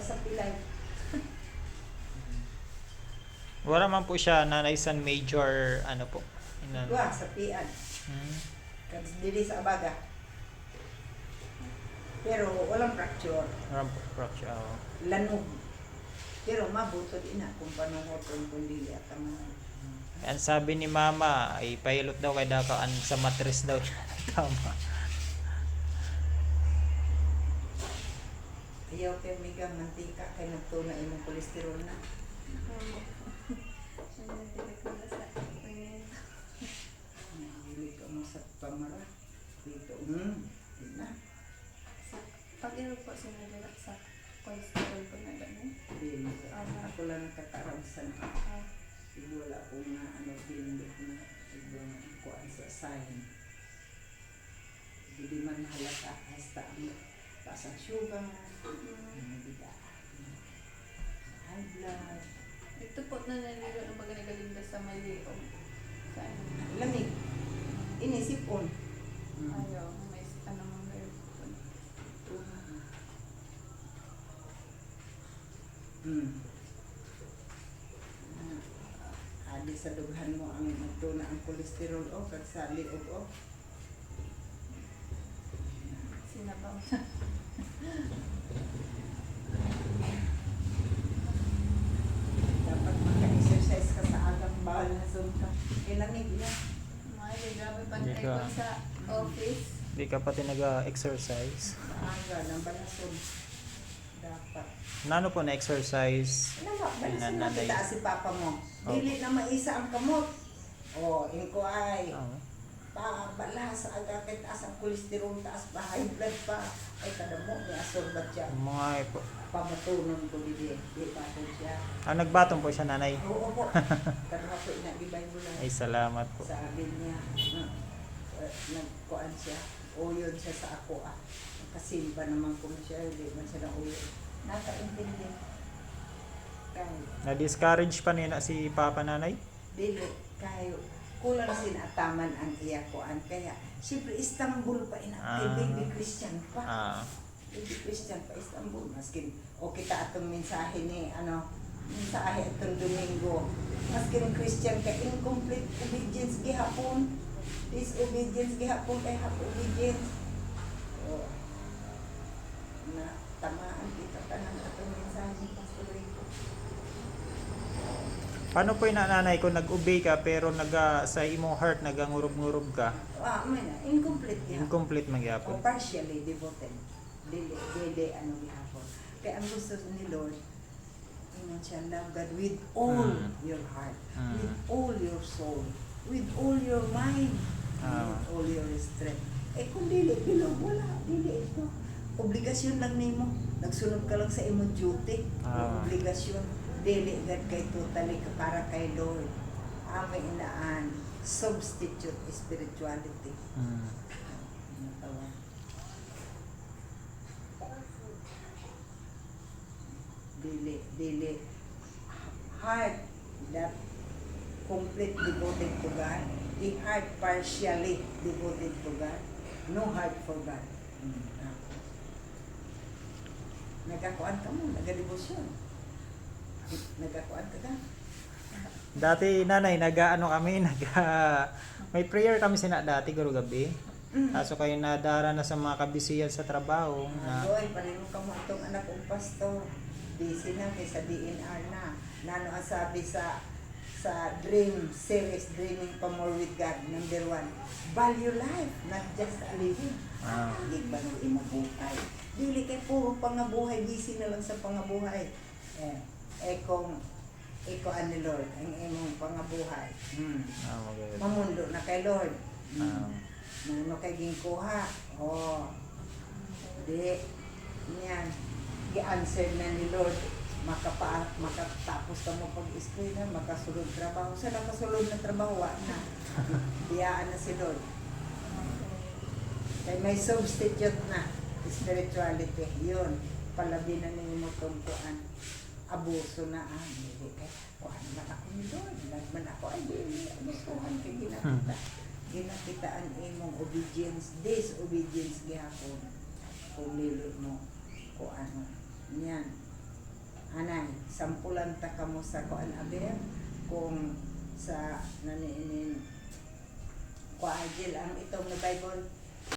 sa pilay. Wala man po siya nanay san major ano po. Wa sa pian. Hmm. Kasi dili sa abaga. Pero walang fracture. Walang fracture. Oh. Lanog. Pero mabutod ina kung panungoton kung dili at ang Ang sabi ni mama ay pahilot daw kay dakaan sa mattress daw siya. Tama. ayaw kay migang mantika kay nagtuna imong kolesterol na. Dili ka mo sa pamara. Dito. Di na. Pag-iro po sinadala sa cholesterol po na ganun. Dili. Ako lang nakakaramsan. Wala akong na ano dili na ibang kuan sa sign. Hindi man halata hasta ang taas ang sugar, high blood. Ito po na nalilo ng mga nagalinda sa maliom. Sa ano? Lamig. Inisipon. Ayaw, may ano mga meron po. Adi sa dughan mo ang magtuna ang kolesterol o kag sa liog o. Sinabaw na. Dapat maka-exercise ka sa agang bawal na sunta. Lamig na. Mga grabe pa Hindi tayo ka. sa office. Di ka pati nag-exercise. Maaga ng balason. Dapat. Nano po na exercise? Balason na Nanay. kita si papa mo. Oh. Dili na maisa ang kamot. O, inko ay. Oh. Balas aga kay taas ang kolesterol, taas pa high blood pa. Ay kada mo may asorbat siya. Mga po. Pamatunon ko di pa ko siya. Nagbatong po siya nanay. Oo po. Kada ko ina di Bible Ay salamat po. sabi niya nagkuan siya. Uyod siya sa ako Kasimba naman ko siya, hindi man siya na uyod. Nakaintindi. Kaya Na-discourage pa niya na si papa nanay? dili kayo kulang sinataman ang iya kuan kaya siyempre Istanbul pa ina kay baby Christian pa. Baby Christian pa Istanbul maskin o kita atong mensahe ni mensahe atong Domingo maskin Christian kay incomplete obedience gihapon disobedience gihapon kay half obedience o na tamaan kita tanan atong mensahe Pastor Rico. Paano po yung nanay kung nag-obey ka pero sa imong heart nagangurub-ngurub ka? May na incomplete gihapon. Incomplete O magyapon. partially devoted. Dili gihapon. Kaya ang gusto ni Lord, ingon siya, love God with all your heart, with all your soul, with all your mind, with all your strength. Kung dili, bilog, wala, dili ito. Obligasyon lang nimo. Nagsunod ka lang sa imong duty. Obligasyon. Dili God kay totally ka para kay Lord. Amay inaan, substitute spirituality. Dili heart that complete devoted to God, the heart partially devoted to God, no heart for God. Nagakuan ka mo, nagadebosyon. Nagakuan ka ka. Dati nanay, kami, may prayer kami dati garo gabi. Kaso kayo nadara na sa mga kabisiyan sa trabaho. Boy, panin mo ka mo itong anak kong pastor. Busy na kay sa DNR na. Nano ang sabi sa dream series, Dreaming for More with God, number 1. Value life, not just a living. Hindi ba nung imabuhay? Dili kay puro pangabuhay, busy na lang sa pangabuhay. Kung iko ani Lord, ang imong pangabuhay. Mamundo na kay Lord. Nuno kay gingkuha. Di niyan gi-answer na ni Lord. Makatapos ka mo pag-school na, makasulod trabaho. Sa nakasulod na trabaho, na. Biyaan na si Lord. Kaya may substitute na spirituality. Yun, palabi na ninyo mo tungkuan. Abuso na hindi kay kuan man ako ni Lord, nagman ako ay dili abusuhan kay ginakitaan imong obedience, disobedience gihapon kung nilo mo kuan niyan anay, sampulan ta kamo sa kuan aber kung sa naniinin kuagil ang itong na Bible